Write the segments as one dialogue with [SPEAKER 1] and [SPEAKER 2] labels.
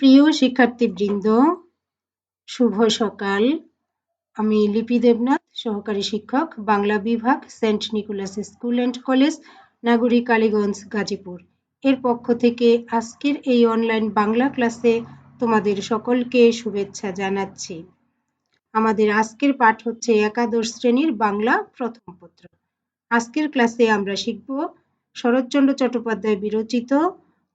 [SPEAKER 1] প্রিয় শিক্ষার্থীবৃন্দ, শুভ সকাল। আমি লিপি দেবনাথ, সহকারী শিক্ষক, বাংলা বিভাগ, saint Nicholas school and college, নাগরিক কালীগঞ্জ, গাজীপুর এর পক্ষ থেকে আজকের এই অনলাইন বাংলা ক্লাসে তোমাদের সকলকে শুভেচ্ছা জানাচ্ছি। আমাদের আজকের পাঠ হচ্ছে একাদশ শ্রেণীর বাংলা প্রথম পত্র। আজকের ক্লাসে আমরা শিখব শরৎচন্দ্র চট্টোপাধ্যায় বিরচিত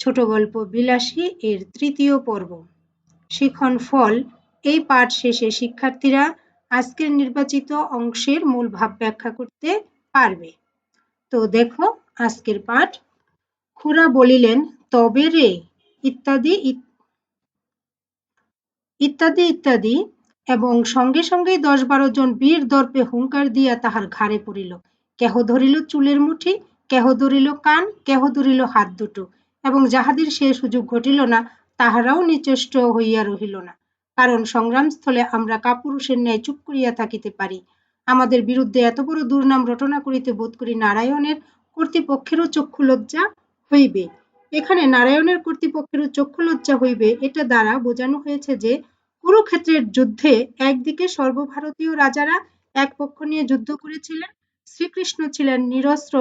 [SPEAKER 1] ছোট গল্প বিলাসী এর তৃতীয় পর্ব। শিখন ফল। এই পাঠ শেষে শিক্ষার্থীরা আজকের নির্বাচিত অংশের মূল ভাব ব্যাখ্যা করতে পারবে। তো দেখো আজকের পাঠ। খুড়া বলিলেন, তবে রে, ইত্যাদি ইত্যাদি ইত্যাদি, এবং সঙ্গে সঙ্গেই ১০-১২ জন বীর দর্পে হুঙ্কার দিয়া তাহার ঘাড়ে পড়িল। কেহ ধরিল চুলের মুঠি, কেহ ধরিল কান, কেহ ধরিল হাত দুটো, এবং যাহাদের সে সুযোগ ঘটিল না তাহারাও নিচেষ্ট হইয়া রহিল না। কারণ সংগ্রামস্থলে আমরা কাপুরুষের ন্যায় চুপ করিয়া থাকিতে পারি। আমাদের বিরুদ্ধে এত বড় দুর্নাম রটনা করিতে বোধ করি নারায়ণের কর্তৃপক্ষেরও চক্ষু লজ্জা হইবে। এখানে নারায়ণের কর্তৃপক্ষেরও চক্ষু লজ্জা হইবে, এটা দ্বারা বোঝানো হয়েছে যে কুরুক্ষেত্রের যুদ্ধে একদিকে সর্বভারতীয় রাজারা এক পক্ষ নিয়ে যুদ্ধ করেছিলেন, শ্রীকৃষ্ণ ছিলেন নিরস্ত্র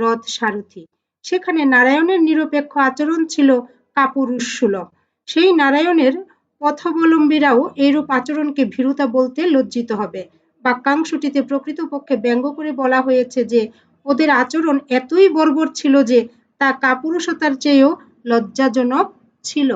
[SPEAKER 1] রথ সারথি। সেখানে নারায়ণের নিরপেক্ষ আচরণ ছিল কাপুরুষসুলভ। সেই নারায়ণের পথাবলম্বীরাও এইরূপ আচরণকে ভীরুতা বলতে লজ্জিত হবে। বাক্যাংশটিতে প্রকৃতপক্ষে ব্যঙ্গ করে বলা হয়েছে যে ওদের আচরণ এতই বর্বর ছিল যে তা কাপুরুষতার চেয়েও লজ্জাজনক ছিল।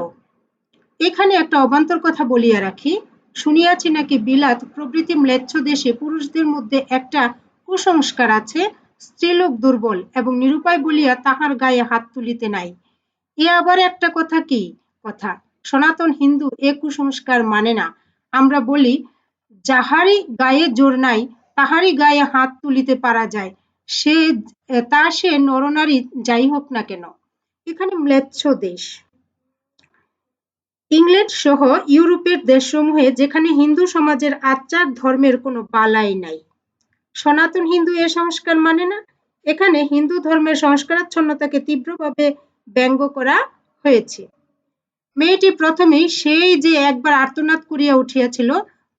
[SPEAKER 1] এখানে একটা অবান্তর কথা বলিয়া রাখি। শুনিয়াছি নাকি বিলাত প্রভৃতি ম্লেচ্ছ দেশে পুরুষদের মধ্যে একটা কুসংস্কার আছে, স্ত্রীলোক দুর্বল এবং নিরুপায় বলিয়া তাহার গায়ে হাত তুলিতে নাই। এ আবার একটা কথা কি কথা! সনাতন হিন্দু এ কুসংস্কার মানে না। আমরা বলি, যাহারই গায়ে জোর নাই তাহারই গায়ে হাত তুলিতে পারা যায়, সে নরনারী যাই হোক না কেন। এখানে ম্লেচ্ছ দেশ ইংল্যান্ড সহ ইউরোপের দেশসমূহে, যেখানে হিন্দু সমাজের আচার ধর্মের কোনো বালাই নাই। সনাতন হিন্দু এ সংস্কার মানে না। এখানে হিন্দু ধর্মের সংস্কারাচ্ছন্নতাকে তীব্রভাবে ব্যঙ্গ করা হয়েছে। মেয়েটি প্রথমেই সেই যে একবার আর্তনাদ করিয়া উঠিয়াছিল,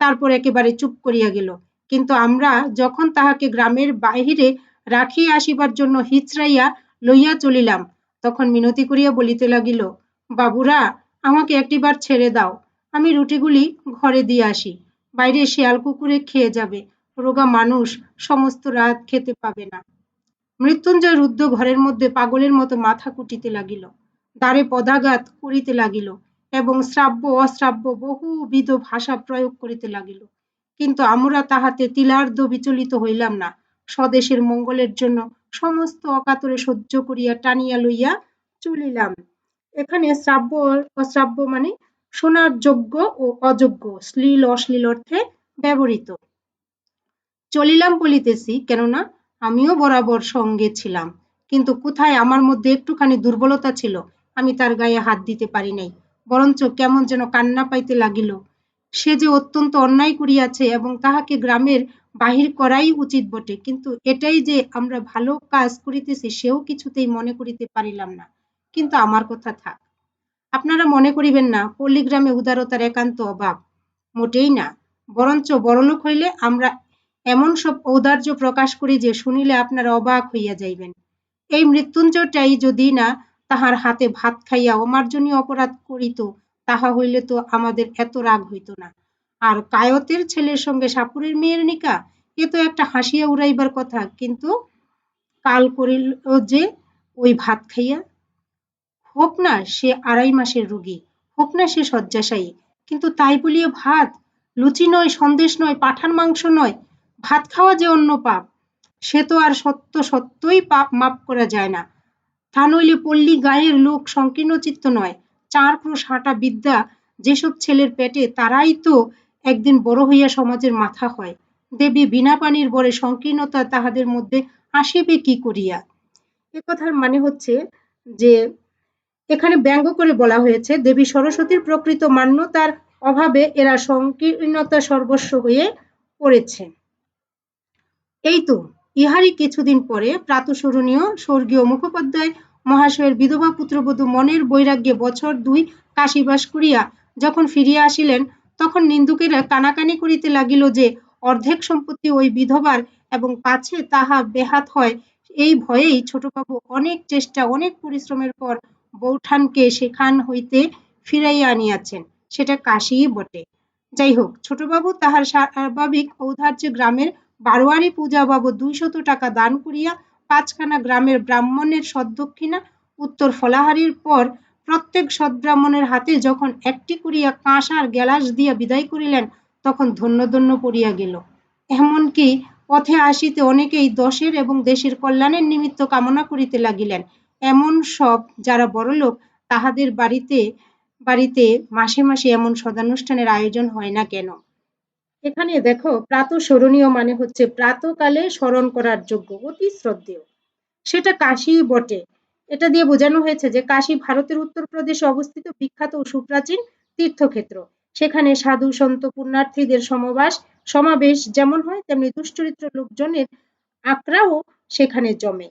[SPEAKER 1] তারপর একেবারে চুপ করিয়া গেল। কিন্তু আমরা যখন তাহাকে গ্রামের বাহিরে রাখিয়া আসিবার জন্য হিচড়াইয়া লইয়া চলিলাম, তখন মিনতি করিয়া বলিতে লাগিল, বাবুরা, আমাকে একটিবার ছেড়ে দাও, আমি রুটিগুলি ঘরে দিয়ে আসি। বাইরে শেয়াল কুকুরে খেয়ে যাবে, রোগা মানুষ সমস্ত রাত খেতে পাবে না। মৃত্যুঞ্জয় রুদ্ধ ঘরের মধ্যে পাগলের মতো মাথা কুটিতে লাগিল, দ্বারে পদাঘাত করিতে লাগিল এবং শ্রাব্য অশ্রাব্য বহুবিধ ভাষা প্রয়োগ করিতে লাগিল। কিন্তু আমরা তাহাতে তিলার্ধ বিচলিত হইলাম না। স্বদেশের মঙ্গলের জন্য সমস্ত অকাতরে সহ্য করিয়া টানিয়া লইয়া চলিলাম। এখানে শ্রাব্য অশ্রাব্য মানে শোনার যোগ্য ও অযোগ্য, শ্লীল অশ্লীল অর্থে ব্যবহৃত। চলিলাম বলিতেছি কেননা আমিও বরাবর সঙ্গে ছিলাম, কিন্তু কোথায় আমার মধ্যে একটুখানি দুর্বলতা ছিল, আমি তার গায়ে হাত দিতে পারি নাই, বরঞ্চ কেমন যেন কান্না পাইতে লাগিল। সে যে অত্যন্ত অন্যায় করিয়াছে এবং তাহাকে গ্রামের বাহির করাই উচিত বটে, কিন্তু এটাই যে আমরা ভালো কাজ করিতেছি সেও কিছুতেই মনে করিতে পারিলাম না। কিন্তু আমার কথা থাক, আপনারা মনে করিবেন না পল্লীগ্রামে উদারতার একান্ত অভাব, মোটেই না। বরঞ্চ বড়লোক হইলে আমরা এমন সব ঔদার্য প্রকাশ করি যে শুনিলে আপনারা অবাক হইয়া যাইবেন। এই মৃত্যুঞ্জয়টাই যদি না তাহার হাতে ভাত খাইয়া অমার্জনীয় অপরাধ করিত, তাহা হইলে তো আমাদের এত রাগ হইত না। আর কায়তের ছেলের সঙ্গে সাপুরের মেয়ের নিকা, এ তো একটা হাসিয়া উড়াইবার কথা, কিন্তু কাল করিল যে ওই ভাত খাইয়া। হোক না সে ২.৫ মাসের রোগী, হোক না সে শয্যাশায়ী, কিন্তু তাই বলিয়া ভাত, লুচি নয়, সন্দেশ নয়, পাঁঠার মাংস নয়, ভাত খাওয়া যে অন্য পাপ, সে তো আর সত্যই পাপ মাপ করা যায় না। তা নইলে পল্লী গাঁয়ের লোক সংকীর্ণচিত্ত নয়। ৪ ক্রোশ হাঁটা বিদ্যা যেসব ছেলের পেটে, তারাই তো একদিন বড় হইয়া সমাজের মাথা হয়। দেবী বিনা পানির বরে সংকীর্ণতা তাহাদের মধ্যে আসিবে কি করিয়া? এ কথার মানে হচ্ছে যে এখানে ব্যঙ্গ করে বলা হয়েছে দেবী সরস্বতীর প্রকৃত মান্যতার অভাবে এরা সংকীর্ণতা সর্বস্ব হয়ে পড়েছে। এই তো ইহারই কিছুদিন পরে প্রাতঃস্মরণীয় স্বর্গীয় মুখোপাধ্যায় মহাশয়ের বিধবা পুত্রবধূ মনের বৈরাগ্যে বছর ২ কাশীবাস করিয়া যখন ফিরিয়া আসিলেন, তখন নিন্দুকেরা কানাকানি করিতে লাগিল যে অর্ধেক সম্পত্তি ওই বিধবার, এবং পাছে তাহা বেহাত হয় এই ভয়েই ছোটবাবু অনেক চেষ্টা অনেক পরিশ্রমের পর বৌঠানকে সেখান হইতে ফিরাইয়া আনিয়াছেন। সেটা কাশীই বটে। যাই হোক, ছোটবাবু তাহার স্বাভাবিক ঔদার্যে গ্রামের বারোয়ারি পূজা বাবদ 200 টাকা দান করিয়া 5খানা গ্রামের ব্রাহ্মণের সদ্দক্ষিণা উত্তর ফলাহারির পর প্রত্যেক সদ্ব্রাহ্মণের হাতে যখন একটি করিয়া কাঁসার গেলাস দিয়া বিদায় করিলেন, তখন ধন্য ধন্য পড়িয়া গেল। এমনকি পথে আসিতে অনেকেই দশের এবং দেশের কল্যাণের নিমিত্ত কামনা করিতে লাগিলেন। এমন সব যারা বড়লোক, তাহাদের বাড়িতে বাড়িতে মাসে মাসে এমন সদানুষ্ঠানের আয়োজন হয় না কেন? এখানে দেখো, প্রাতঃস্মরণীয় মানে হচ্ছে প্রাতকালে স্মরণ করার যোগ্য, অতি শ্রদ্ধেয়। সেটা কাশী বটে। এটা দিয়ে বোঝানো হয়েছে যে কাশী ভারতের উত্তরপ্রদেশে অবস্থিত বিখ্যাত ও সুপ্রাচীন তীর্থক্ষেত্র। সেখানে সাধু সন্ত পুণ্যার্থীদের সমাবেশ যেমন হয়, তেমনি দুশ্চরিত্র লোকজনের আকড়াও সেখানে জমে।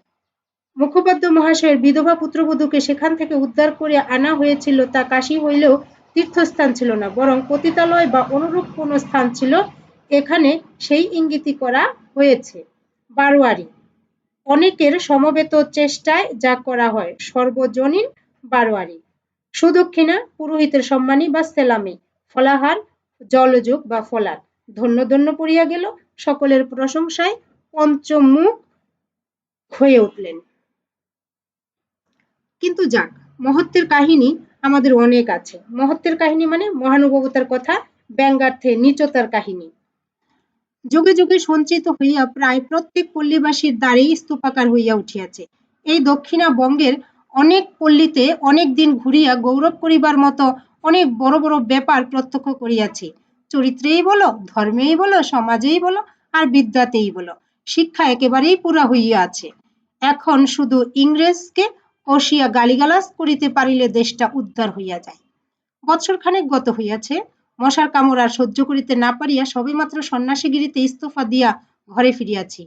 [SPEAKER 1] মুখোপাধ্য মহাশয়ের বিধবা পুত্রবধূকে সেখান থেকে উদ্ধার করে আনা হয়েছিল, তা কাশী হইলেও তীর্থস্থান ছিল না, বরং পতিতালয় বা অনুরূপ কোনো স্থান ছিল। এখানে সেই ইঙ্গিতই করা হয়েছে। বারোয়ারি অনেকের সমবেত চেষ্টায় যা করা হয়, সর্বজনীন বারোয়ারি। সুদক্ষিণা পুরোহিতের সম্মানী বা সেলামি, ফলাহার জলযোগ বা ফলার। ধন্য ধন্য পড়িয়া গেল, সকলের প্রশংসায় পঞ্চমুখ হয়ে উঠলেন। কিন্তু যাক, মহত্বের কাহিনী আমাদের অনেক আছে। মহত্বের কাহিনী মানে মহানুভবতার কথা, ব্যঙ্গার্থে নীচতার কাহিনী। যুগে যুগে সঞ্চিত হইয়া প্রায় প্রত্যেক পল্লীবাসীর দ্বারেই স্তূপাকার হইয়া উঠিয়াছে। এই দক্ষিণাবঙ্গের অনেক পল্লীতে অনেক দিন ঘুরিয়া গৌরব করিবার মতো অনেক বড় বড় ব্যাপার প্রত্যক্ষ করিয়াছি। চরিত্রেই বলো, ধর্মেই বলো, সমাজেই বলো, আর বিদ্যাতেই বলো, শিক্ষা একেবারেই পুরা হইয়া আছে। এখন শুধু ইংরেজকে কষিয়া গালিগালাজ করিতে পারিলে দেশটা উদ্ধার হইয়া যায়। বৎসরখানেক গত হইয়াছে, মশার কামড় আর সহ্য করিতে না পারিয়া সবেমাত্র সন্ন্যাসীগিরিতে ইস্তফা দিয়া ঘরে ফিরিয়াছি।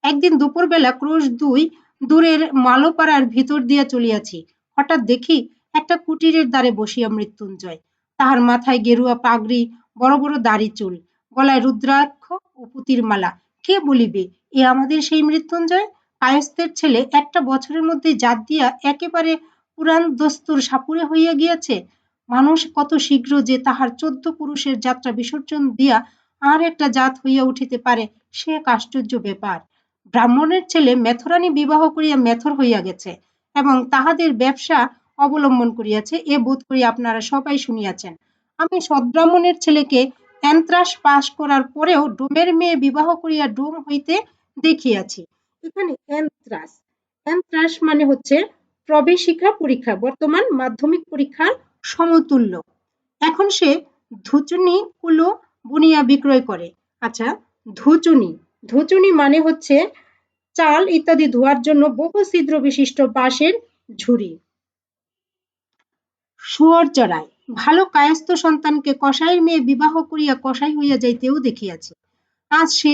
[SPEAKER 1] একদিন দুপুরবেলা ক্রোশ 2 দূরের মালোপাড়ার ভিতর দিয়া চলিয়াছি। হঠাৎ দেখি একটা কুটিরের দ্বারে বসিয়া মৃত্যুঞ্জয়। তাহার মাথায় গেরুয়া পাগড়ি, বড় বড় দাড়ি চুল, গলায় রুদ্রাক্ষ ও পুতির মালা। কে বলিবে এ আমাদের সেই মৃত্যুঞ্জয়? কায়স্থের ছেলে, একটা বছরের মধ্যে জাত দিয়া একেবারে পুরাণ দস্তুর সাপুড়ে হইয়া গিয়াছে। মানুষ কত শীঘ্র যে তাহার 14 পুরুষের যাত্রা বিসর্জন দিয়া আর একটা জাত হইয়া উঠিতে পারে, সে এক আশ্চর্য ব্যাপার। ব্রাহ্মণের ছেলে মেথরানী বিবাহ করিয়া মেথর হইয়া গেছে এবং তাহাদের ব্যবসা অবলম্বন করিয়াছে, এ বোধ করি আপনারা সবাই শুনিয়াছেন। আমি সদ্ব্রাহ্মণের ছেলেকে এন্ত্রাস পাশ করার পরেও ডোমের মেয়ে বিবাহ করিয়া ডোম হইতে দেখিয়াছি। এখানে এন্ত্রাস, এন্ত্রাস মানে হচ্ছে প্রবেশিকা পরীক্ষা, বর্তমান মাধ্যমিক পরীক্ষার সমতুল্য। এখন সে ধুচুনি কুলো বুনিয়া বিক্রয় করে। আচ্ছা, ধুচুনি, ধুচুনি মানে হচ্ছে চাল ইত্যাদি ধোয়ার জন্য বহু ছিদ্র বিশিষ্ট বাঁশের ঝুড়ি। শুয়োর চড়ায়, ভালো কায়স্থ সন্তানকে কসাইয়ের মেয়ে বিবাহ করিয়া কসাই হইয়া যাইতেও দেখিয়াছি। আজ সে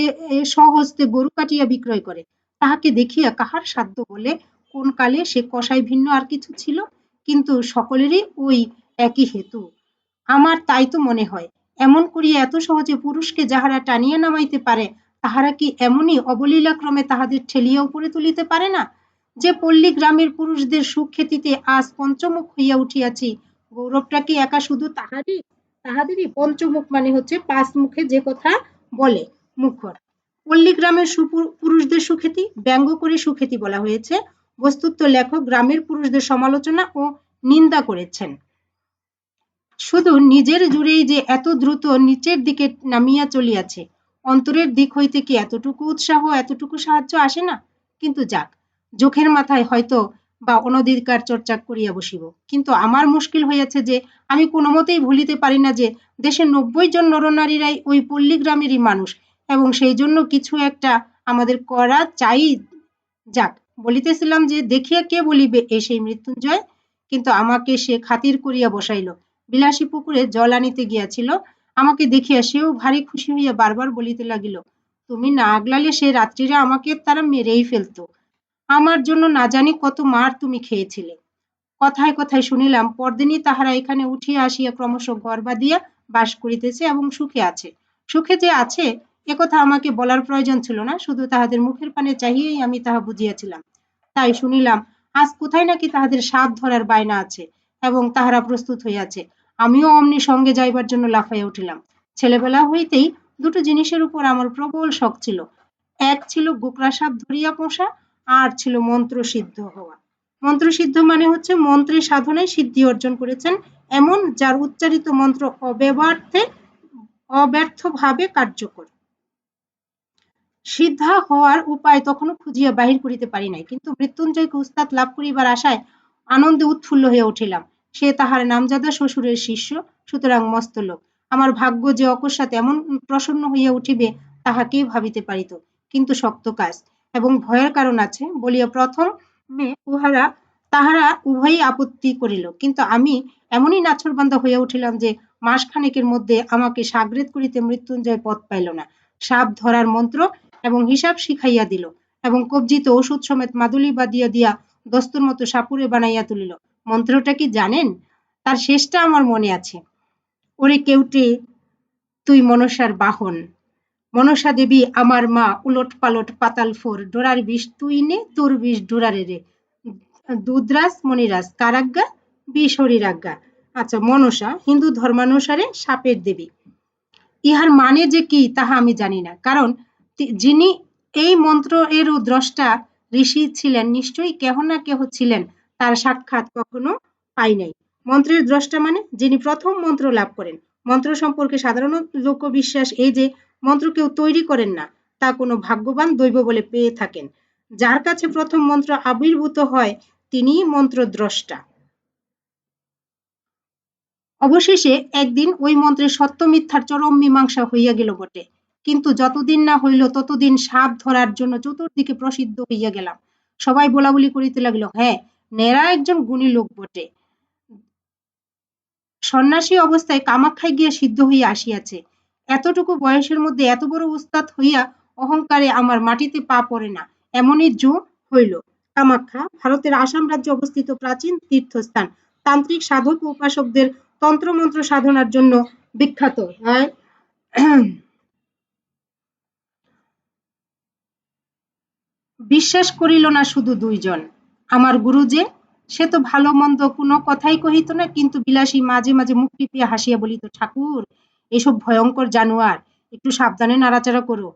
[SPEAKER 1] স্বহস্তে গরু কাটিয়া বিক্রয় করে। তাহাকে দেখিয়া কাহার সাধ্য বলে কোন কালে সে কসাই ভিন্ন আর কিছু ছিল, কিন্তু সকলেরই ওই একই হেতু। আমার তাই তো মনে হয়, এমন করিয়া এত সহজে পুরুষকে যাহারা টানিয়া নামাইতে পারে, তাহারা কি এমনি অবলীলাক্রমে তাহাদের ঠেলিয়া উপরে তুলিতে পারে না? যে পল্লী গ্রামের পুরুষদের সুখ্যাতিতে আজ পঞ্চমুখ হইয়া উঠিয়াছি, গৌরবটা কি একা শুধু তাহাদেরই? পঞ্চমুখ মানে হচ্ছে 5 মুখে যে কথা বলে, মুখর। পল্লী গ্রামের পুরুষদের সুখ্যাতি ব্যঙ্গ করে সুখ্যাতি বলা হয়েছে। বস্তুত লেখক গ্রামের পুরুষদের সমালোচনা ও নিন্দা করেছেন। শুধু নিজের জুড়েই যে এত দ্রুত নিচের দিকে নামিয়া চলিয়াছে, অন্তরের দিক হইতে কি এতটুকু উৎসাহ, এতটুকু সাহায্য আসে না? কিন্তু যাক, চোখের মাথায় হয়তো বা অনধিকার চর্চা করিয়া বসিব। কিন্তু আমার মুশকিল হইয়াছে যে আমি কোনো মতেই ভুলিতে পারি না যে দেশের 90 জন নরনারীরাই ওই পল্লী গ্রামেরই মানুষ, এবং সেই জন্য কিছু একটা আমাদের করা চাই। যাক, বলিতেছিলাম যে দেখিয়া কে বলিবে এ সেই মৃত্যুঞ্জয়, কিন্তু আমাকে সে খাতির করিয়া বসাইল। বিলাসী পুকুরে জল আনিতে গিয়াছিল, আমাকে দেখিয়া সেও ভারী খুশি হইয়া বারবার বলিতে লাগিল, তুমি না আগলালে সে রাত্রিরে আমাকে তারা মেরেই ফেলতো। আমার জন্য না জানি কত মার তুমি খেয়েছিলে। কথায় কথায় শুনিলাম পরদিনই তাহারা এখানে উঠিয়া আসিয়া ক্রমশ ঘর বাঁধিয়া বাস করিতেছে এবং সুখে আছে। সুখে যে আছে একথা আমাকে বলার প্রয়োজন ছিল না, শুধু তাহাদের মুখের পানে চাহিয়াই আমি তাহা বুঝিয়াছিলাম। তাই শুনিলাম আজ কোথায় নাকি তাহাদের সাপ ধরার বায়না আছে এবং তাহারা প্রস্তুত হইয়াছে। আমিও অমনি সঙ্গে যাইবার জন্য লাফাইয়া উঠিলাম। ছেলেবেলা হইতেই দুটো জিনিসের উপর আমার প্রবল শখ ছিল। এক ছিল গোকরা সাপ ধরিয়া পোষা, আর ছিল মন্ত্রসিদ্ধ হওয়া। মন্ত্রসিদ্ধ মানে হচ্ছে মন্ত্রের সাধনায় সিদ্ধি অর্জন করেছেন এমন, যার উচ্চারিত মন্ত্র অব্যর্থভাবে কার্যকর। সিদ্ধা হওয়ার উপায় তখনও খুঁজিয়া বাহির করিতে পারি নাই, কিন্তু মৃত্যুঞ্জয়কে উস্তাদ লাভ করিবার আশায় আনন্দে উৎফুল্ল হইয়া উঠিলাম। সে তাহার নামজাদা শ্বশুরের শিষ্য, সুতরাং মস্ত লোক। আমার ভাগ্য যে অকস্মাৎ এমন প্রসন্ন হইয়া উঠিবে তাহা কে ভাবিতে পারিত। কিন্তু শক্ত কাজ এবং ভয়ের কারণ আছে বলিয়া প্রথমে তাহারা উভয়ই আপত্তি করিল, কিন্তু আমি এমনই নাছোড়বান্দা হইয়া উঠিলাম যে মাসখানেকের মধ্যে আমাকে সাগরেদ করিতে মৃত্যুঞ্জয় পথ পাইল না। সাপ ধরার মন্ত্র এবং হিসাব শিখাইয়া দিল এবং কবজিত ওষুধ সমেত মাদুলি বাঁধিয়া দিয়া দস্তুর মতো সাপুড়ে বানাইয়া তুলিল। মন্ত্রটা কি জানেন? তার শেষটা আমার মনে আছে। ওরে কেউটে, তুই মনসার বাহন, মনসা দেবী আমার মা, উলট পালট পাতাল ফোর, ডোরার বিষ তুই নে, তোর বিষ ডোরারে রে, দুধরাজ মণিরাজ কারাজ্ঞা, বিষ হরিরাজ্ঞা। আচ্ছা, মনসা হিন্দু ধর্মানুসারে সাপের দেবী। ইহার মানে যে কি তাহা আমি জানি না, কারণ যিনি এই মন্ত্র এরও দ্রষ্টা ঋষি ছিলেন নিশ্চয়ই কেহ না কেহ ছিলেন, তার সাক্ষাৎ কখনো পাই নাই। মন্ত্রের দ্রষ্টা মানে যিনি প্রথম মন্ত্র লাভ করেন। মন্ত্র সম্পর্কে সাধারণ লোকবিশ্বাস এই যে মন্ত্র কেউ তৈরি করেন না, তা কোনো ভাগ্যবান দৈব বলে পেয়ে থাকেন। যার কাছে প্রথম মন্ত্র আবির্ভূত হয় তিনিই মন্ত্র দ্রষ্টা। অবশেষে একদিন ওই মন্ত্রের সত্য মিথ্যার চরম মীমাংসা হইয়া গেল বটে, কিন্তু যতদিন না হইল ততদিন সাপ ধরার জন্য চতুর্দিকে প্রসিদ্ধ হইয়া গেলাম। সবাই বলাবলি করিতে লাগিল, হ্যাঁ, নেড়া একজন গুণী লোক বটে, সন্ন্যাসী অবস্থায় কামাখ্যায় গিয়া সিদ্ধ হইয়া আসিয়াছে। এতটুকু বয়সের মধ্যে এত বড় উস্তাদ হইয়া অহংকারে আমার মাটিতে পা পড়ে না, এমনই জো হইল। কামাখ্যা ভারতের আসাম রাজ্যে অবস্থিত প্রাচীন তীর্থস্থান। তান্ত্রিক সাধক ও উপাসকদের তন্ত্রমন্ত্র সাধনার জন্য বিখ্যাত। বিশ্বাস করিল না শুধু দুইজন, আমার গুরু যে, সে তো ভালো মন্দ কোনো কথাই কহিত না, কিন্তু বিলাসী মাঝে মাঝে মুখ টিপিয়া হাসিয়া বলিত, ঠাকুর, এসব ভয়ঙ্কর জানোয়ার, একটু সাবধানে নাড়াচাড়া করো।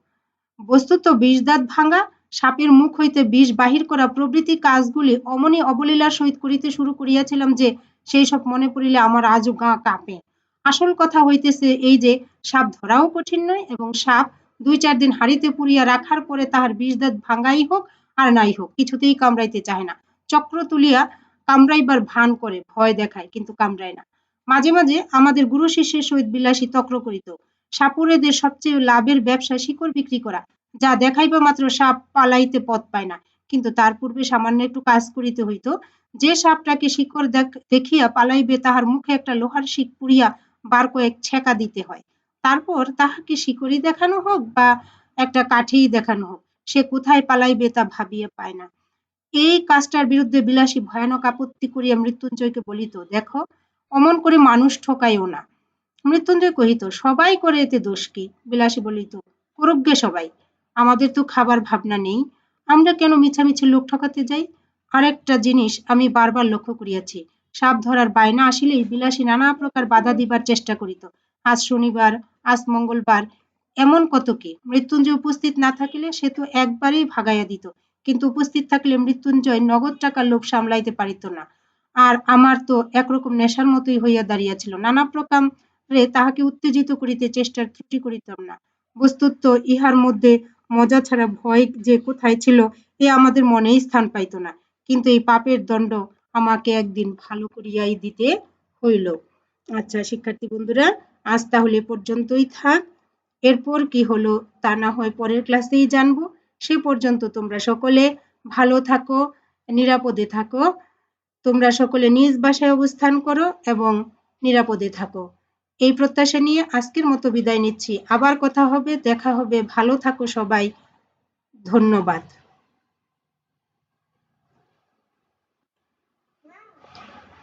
[SPEAKER 1] বস্তুত বিষদাঁত ভাঙা, সাপের মুখ হইতে বিষ বাহির করা প্রভৃতি কাজগুলি অমনি অবলীলার সহিত করিতে শুরু করিয়াছিলাম যে সেই সব মনে পড়িলে আমার আজও গা কাঁপে। আসল কথা হইতেছে এই যে সাপ ধরাও কঠিন নয়, এবং সাপ 2-4 দিন হাড়িতে পুড়িয়া রাখার পরে তাহার বিষদাঁত ভাঙাই হোক আর নাই হোক কিছুতেই কামড়াইতে চায় না। চক্র তুলিয়া কামড়াইবার ভান করে, ভয় দেখায়, কিন্তু কামড়ায় না। মাঝে মাঝে আমাদের গুরু শিষ্যের সহিত বিলাসী তক্র করিত। সাপুড়েদের সবচেয়ে লাভের ব্যবসা শিকড় বিক্রি করা, যা দেখাইবা মাত্র সাপ পালাইতে পথ পায় না, কিন্তু তার পূর্বে সামান্য একটু কাজ করিতে হইত। যে সাপটাকে শিকড় দেখিয়া পালাইবে তাহার মুখে একটা লোহার শিক পুড়িয়া বার কয়েক ছেঁকা দিতে হয়। তারপর তাহাকে শিকড়ি দেখানো হোক বা একটা কাঠিই দেখানো হোক, সে কোথায় পালাইবে তা ভাবিয়া পায় না। এই কাজটার বিরুদ্ধে বিলাসী ভয়ানক আপত্তি করিয়া মৃত্যুঞ্জয়কে বলিত, দেখো, অমন করে মানুষ ঠকাইও না। মৃত্যুঞ্জয় কহিত, সবাই করে, এতে দোষ কি? বিলাসী বলিত, করুক গে সবাই, আমাদের তো খাবার ভাবনা নেই, আমরা কেন মিছামিছি লোক ঠকাতে যাই? আরেকটা জিনিস আমি বারবার লক্ষ্য করিয়াছি, সাপ ধরার বায়না আসিলেই বিলাসী নানা প্রকার বাধা দিবার চেষ্টা করিত। আজ শনিবার, আজ মঙ্গলবার, এমন কত কি। মৃত্যুঞ্জয় উপস্থিত না থাকিলে সে তো একবারেই ভাগাইয়া দিত, কিন্তু উপস্থিত থাকলে মৃত্যুঞ্জয় নগদ টাকার লোভ সামলাইতে পারিত না। আর আমার তো একরকম নেশার মতোই হইয়া দাঁড়িয়েছিল, নানা প্রকারে তাহাকে উত্তেজিত করিতে চেষ্টার ত্রুটি করিতাম না। বস্তুত ইহার মধ্যে মজা ছাড়া ভয় যে কোথায় ছিল এ আমাদের মনেই স্থান পাইত না, কিন্তু এই পাপের দণ্ড আমাকে একদিন ভালো করিয়াই দিতে হইল। আচ্ছা শিক্ষার্থী বন্ধুরা, আজ তাহলে পর্যন্তই থাক। এরপর কি হলো তা না হয় পরের ক্লাসেই জানবো। সে পর্যন্ত তোমরা সকলে ভালো থাকো, নিরাপদে থাকো। তোমরা সকলে নিজ বাসায় অবস্থান করো এবং নিরাপদে থাকো। এই প্রত্যাশা নিয়ে আজকের মতো বিদায় নিচ্ছি। আবার কথা হবে, দেখা হবে। ভালো থাকো সবাই। ধন্যবাদ।